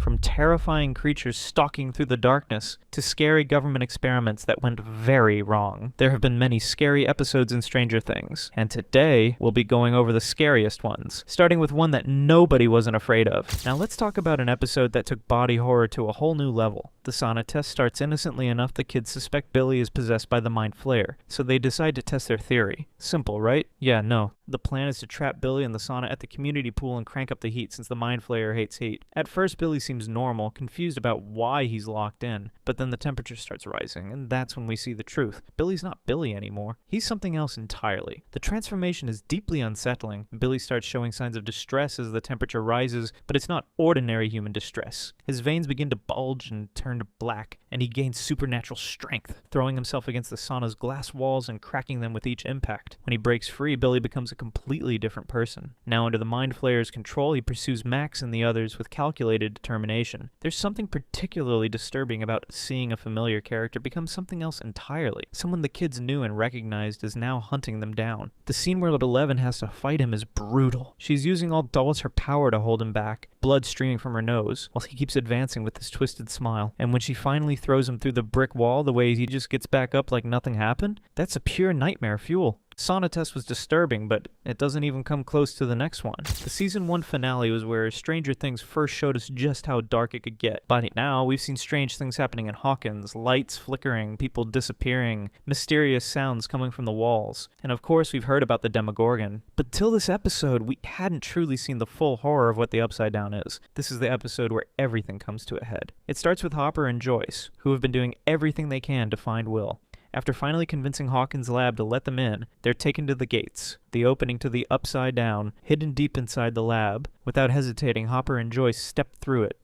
From terrifying creatures stalking through the darkness to scary government experiments that went very wrong. There have been many scary episodes in Stranger Things, and today we'll be going over the scariest ones, starting with one that nobody wasn't afraid of. Now let's talk about an episode that took body horror to a whole new level. The sauna test starts innocently enough the kids suspect Billy is possessed by the Mind Flayer, so they decide to test their theory. Simple, right? Yeah, no. The plan is to trap Billy in the sauna at the community pool and crank up the heat since the Mind Flayer hates heat. At first, Billy seems normal, confused about why he's locked in, but then the temperature starts rising, and that's when we see the truth. Billy's not Billy anymore. He's something else entirely. The transformation is deeply unsettling. Billy starts showing signs of distress as the temperature rises, but it's not ordinary human distress. His veins begin to bulge and turn to black, and he gains supernatural strength, throwing himself against the sauna's glass walls and cracking them with each impact. When he breaks free, Billy becomes a completely different person. Now under the Mind Flayer's control, he pursues Max and the others with calculated determination. There's something particularly disturbing about seeing a familiar character become something else entirely. Someone the kids knew and recognized is now hunting them down. The scene where 11 has to fight him is brutal. She's using all her power to hold him back, blood streaming from her nose, while he keeps advancing with this twisted smile. And when she finally throws him through the brick wall the way he just gets back up like nothing happened, that's a pure nightmare fuel. Sauna test was disturbing, but it doesn't even come close to the next one. The season 1 finale was where Stranger Things first showed us just how dark it could get. By now, we've seen strange things happening in Hawkins, lights flickering, people disappearing, mysterious sounds coming from the walls, and of course we've heard about the Demogorgon. But till this episode, we hadn't truly seen the full horror of what the Upside Down is. This is the episode where everything comes to a head. It starts with Hopper and Joyce, who have been doing everything they can to find Will. After finally convincing Hawkins' lab to let them in, they're taken to the gates, the opening to the Upside Down, hidden deep inside the lab. Without hesitating, Hopper and Joyce step through it.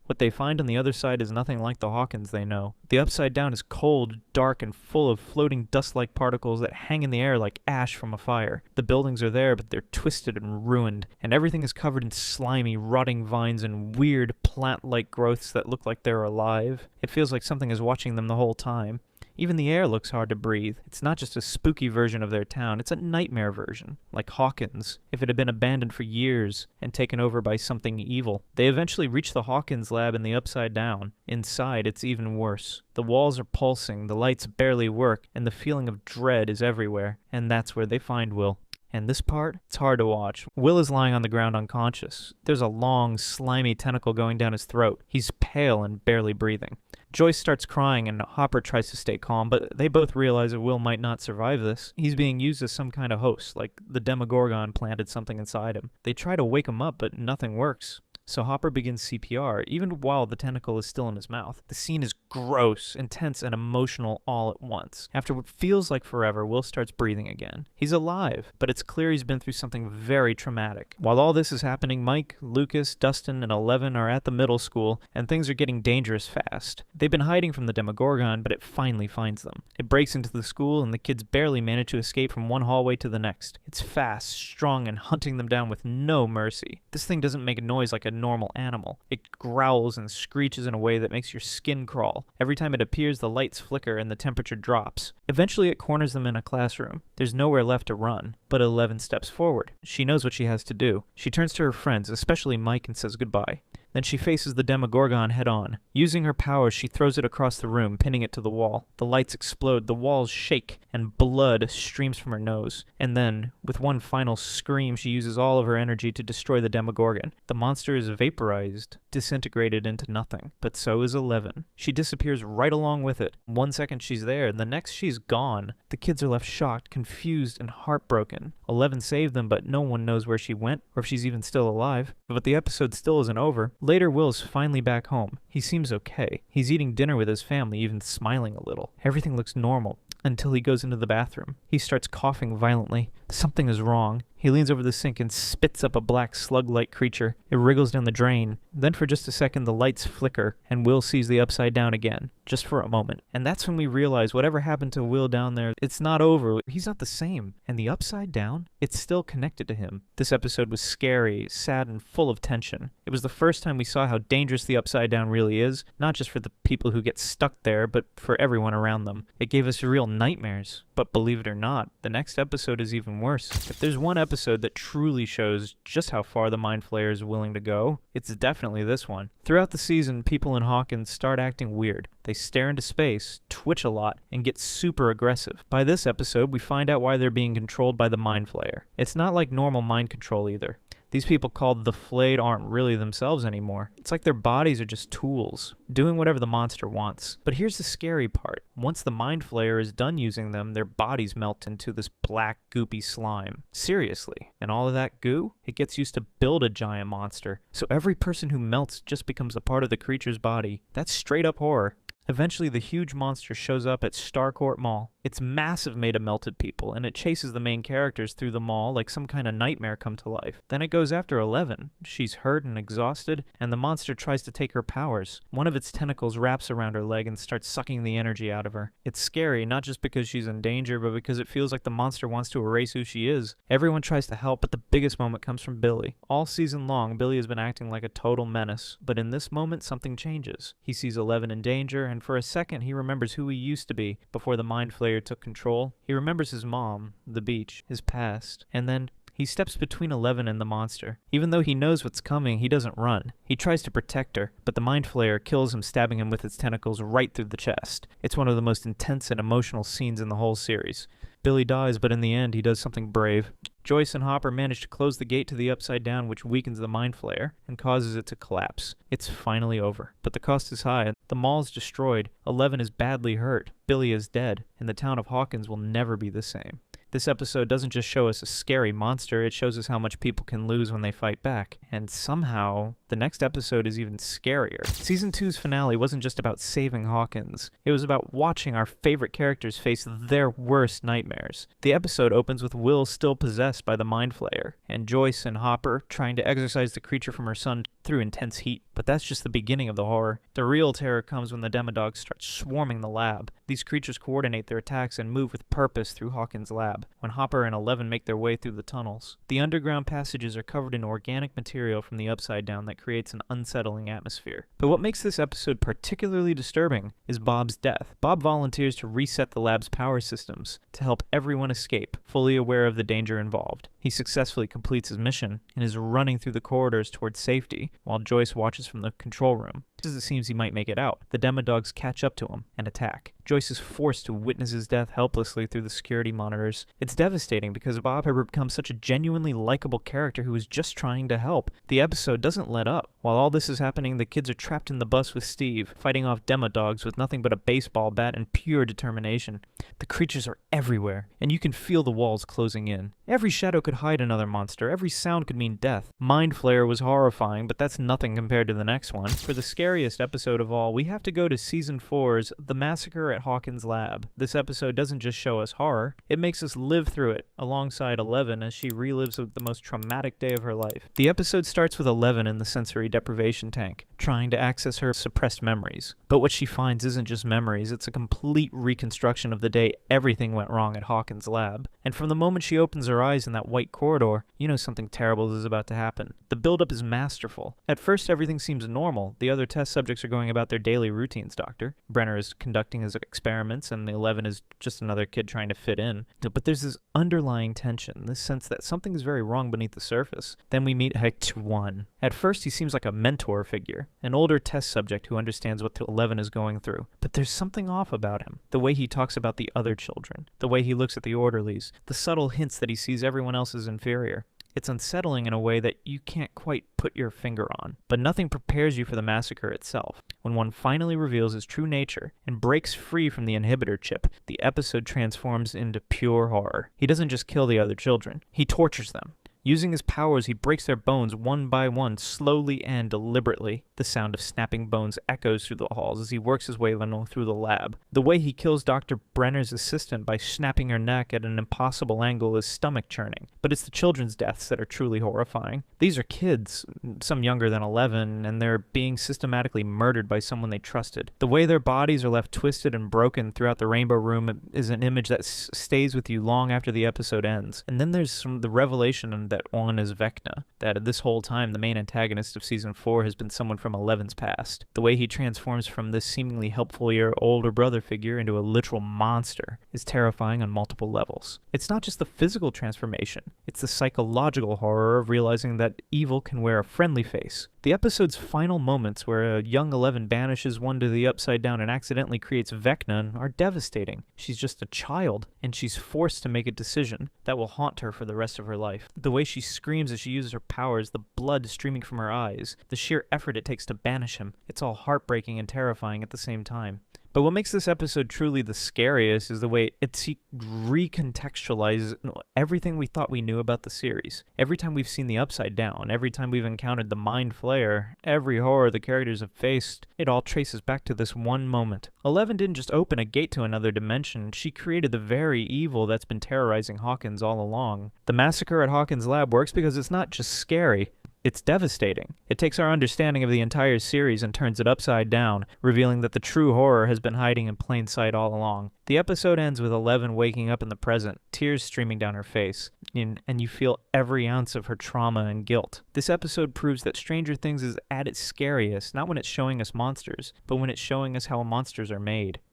What they find on the other side is nothing like the Hawkins they know. The Upside Down is cold, dark, and full of floating dust-like particles that hang in the air like ash from a fire. The buildings are there, but they're twisted and ruined, and everything is covered in slimy, rotting vines and weird, plant-like growths that look like they're alive. It feels like something is watching them the whole time. Even the air looks hard to breathe. It's not just a spooky version of their town, it's a nightmare version, like Hawkins, if it had been abandoned for years and taken over by something evil. They eventually reach the Hawkins lab in the Upside Down. Inside, it's even worse. The walls are pulsing, the lights barely work, and the feeling of dread is everywhere. And that's where they find Will. And this part, it's hard to watch. Will is lying on the ground unconscious. There's a long, slimy tentacle going down his throat. He's pale and barely breathing. Joyce starts crying and Hopper tries to stay calm, but they both realize that Will might not survive this. He's being used as some kind of host, like the Demogorgon planted something inside him. They try to wake him up, but nothing works. So Hopper begins CPR, even while the tentacle is still in his mouth. The scene is gross, intense, and emotional all at once. After what feels like forever, Will starts breathing again. He's alive, but it's clear he's been through something very traumatic. While all this is happening, Mike, Lucas, Dustin, and 11 are at the middle school, and things are getting dangerous fast. They've been hiding from the Demogorgon, but it finally finds them. It breaks into the school, and the kids barely manage to escape from one hallway to the next. It's fast, strong, and hunting them down with no mercy. This thing doesn't make a noise like a normal animal. It growls and screeches in a way that makes your skin crawl. Every time it appears, the lights flicker and the temperature drops. Eventually, it corners them in a classroom. There's nowhere left to run, but 11 steps forward. She knows what she has to do. She turns to her friends, especially Mike, and says goodbye. Then she faces the Demogorgon head-on. Using her powers, she throws it across the room, pinning it to the wall. The lights explode, the walls shake, and blood streams from her nose. And then, with one final scream, she uses all of her energy to destroy the Demogorgon. The monster is vaporized, disintegrated into nothing. But so is 11. She disappears right along with it. 1 second she's there, the next she's gone. The kids are left shocked, confused, and heartbroken. 11 saved them, but no one knows where she went, or if she's even still alive. But the episode still isn't over. Later, Will's finally back home. He seems okay. He's eating dinner with his family, even smiling a little. Everything looks normal, until he goes into the bathroom. He starts coughing violently. Something is wrong. He leans over the sink and spits up a black slug-like creature. It wriggles down the drain. Then for just a second, the lights flicker, and Will sees the Upside Down again, just for a moment. And that's when we realize whatever happened to Will down there, it's not over. He's not the same. And the Upside Down, it's still connected to him. This episode was scary, sad, and full of tension. It was the first time we saw how dangerous the Upside Down really is, not just for the people who get stuck there, but for everyone around them. It gave us real nightmares. But believe it or not, the next episode is even worse. If there's one episode episode that truly shows just how far the Mind Flayer is willing to go, it's definitely this one. Throughout the season, people in Hawkins start acting weird. They stare into space, twitch a lot, and get super aggressive. By this episode, we find out why they're being controlled by the Mind Flayer. It's not like normal mind control either. These people called the Flayed aren't really themselves anymore. It's like their bodies are just tools, doing whatever the monster wants. But here's the scary part. Once the Mind Flayer is done using them, their bodies melt into this black, goopy slime. Seriously. And all of that goo? It gets used to build a giant monster. So every person who melts just becomes a part of the creature's body. That's straight up horror. Eventually, the huge monster shows up at Starcourt Mall. It's massive, made of melted people, and it chases the main characters through the mall like some kind of nightmare come to life. Then it goes after Eleven. She's hurt and exhausted, and the monster tries to take her powers. One of its tentacles wraps around her leg and starts sucking the energy out of her. It's scary, not just because she's in danger, but because it feels like the monster wants to erase who she is. Everyone tries to help, but the biggest moment comes from Billy. All season long, Billy has been acting like a total menace, but in this moment, something changes. He sees Eleven in danger, and for a second, he remembers who he used to be before the Mind Flayer took control. He remembers his mom, the beach, his past, and then he steps between Eleven and the monster. Even though he knows what's coming, he doesn't run. He tries to protect her, but the Mind Flayer kills him, stabbing him with its tentacles right through the chest. It's one of the most intense and emotional scenes in the whole series. Billy dies, but in the end, he does something brave. Joyce and Hopper manage to close the gate to the Upside Down, which weakens the Mind Flayer and causes it to collapse. It's finally over, but the cost is high. The mall's destroyed, Eleven is badly hurt, Billy is dead, and the town of Hawkins will never be the same. This episode doesn't just show us a scary monster, it shows us how much people can lose when they fight back. And somehow, the next episode is even scarier. Season 2's finale wasn't just about saving Hawkins. It was about watching our favorite characters face their worst nightmares. The episode opens with Will still possessed by the Mind Flayer, and Joyce and Hopper trying to exorcise the creature from her son through intense heat. But that's just the beginning of the horror. The real terror comes when the demodogs start swarming the lab. These creatures coordinate their attacks and move with purpose through Hawkins' lab. When Hopper and Eleven make their way through the tunnels, the underground passages are covered in organic material from the Upside Down that creates an unsettling atmosphere. But what makes this episode particularly disturbing is Bob's death. Bob volunteers to reset the lab's power systems to help everyone escape, fully aware of the danger involved. He successfully completes his mission and is running through the corridors towards safety, while Joyce watches from the control room. Just as it seems he might make it out, the demodogs catch up to him and attack. Joyce is forced to witness his death helplessly through the security monitors. It's devastating because Bob had become such a genuinely likable character who was just trying to help. The episode doesn't let up. While all this is happening, the kids are trapped in the bus with Steve, fighting off demodogs with nothing but a baseball bat and pure determination. The creatures are everywhere, and you can feel the walls closing in. Every shadow could hide another monster. Every sound could mean death. Mind Flayer was horrifying, but that's nothing compared to the next one. For the scariest episode of all, we have to go to Season 4's The Massacre at Hawkins' Lab. This episode doesn't just show us horror, it makes us live through it, alongside Eleven as she relives the most traumatic day of her life. The episode starts with Eleven in the sensory deprivation tank, trying to access her suppressed memories. But what she finds isn't just memories, it's a complete reconstruction of the day everything went wrong at Hawkins' lab. And from the moment she opens her eyes in that white corridor, you know something terrible is about to happen. The buildup is masterful. At first, everything seems normal. The other test subjects are going about their daily routines, Doctor. Brenner is conducting his experiments, and the 11 is just another kid trying to fit in. But there's this underlying tension, this sense that something is very wrong beneath the surface. Then we meet Hecht 1. At first, he seems like a mentor figure, an older test subject who understands what the 11 is going through. But there's something off about him. The way he talks about the other children, the way he looks at the orderlies, the subtle hints that he sees everyone else as inferior. It's unsettling in a way that you can't quite put your finger on. But nothing prepares you for the massacre itself. When one finally reveals his true nature and breaks free from the inhibitor chip, the episode transforms into pure horror. He doesn't just kill the other children, he tortures them. Using his powers, he breaks their bones one by one, slowly and deliberately. The sound of snapping bones echoes through the halls as he works his way through the lab. The way he kills Dr. Brenner's assistant by snapping her neck at an impossible angle is stomach-churning. But it's the children's deaths that are truly horrifying. These are kids, some younger than 11, and they're being systematically murdered by someone they trusted. The way their bodies are left twisted and broken throughout the Rainbow Room is an image that stays with you long after the episode ends. And then there's the revelation and that one is Vecna, that this whole time the main antagonist of Season 4 has been someone from Eleven's past. The way he transforms from this seemingly helpful older brother figure into a literal monster is terrifying on multiple levels. It's not just the physical transformation, it's the psychological horror of realizing that evil can wear a friendly face. The episode's final moments where a young Eleven banishes one to the Upside Down and accidentally creates Vecna are devastating. She's just a child, and she's forced to make a decision that will haunt her for the rest of her life. The way she screams as she uses her powers, the blood streaming from her eyes, the sheer effort it takes to banish him, it's all heartbreaking and terrifying at the same time. But what makes this episode truly the scariest is the way it recontextualizes everything we thought we knew about the series. Every time we've seen the Upside Down, every time we've encountered the Mind Flayer, every horror the characters have faced, it all traces back to this one moment. Eleven didn't just open a gate to another dimension, she created the very evil that's been terrorizing Hawkins all along. The massacre at Hawkins' lab works because it's not just scary, it's devastating. It takes our understanding of the entire series and turns it upside down, revealing that the true horror has been hiding in plain sight all along. The episode ends with Eleven waking up in the present, tears streaming down her face, and you feel every ounce of her trauma and guilt. This episode proves that Stranger Things is at its scariest, not when it's showing us monsters, but when it's showing us how monsters are made.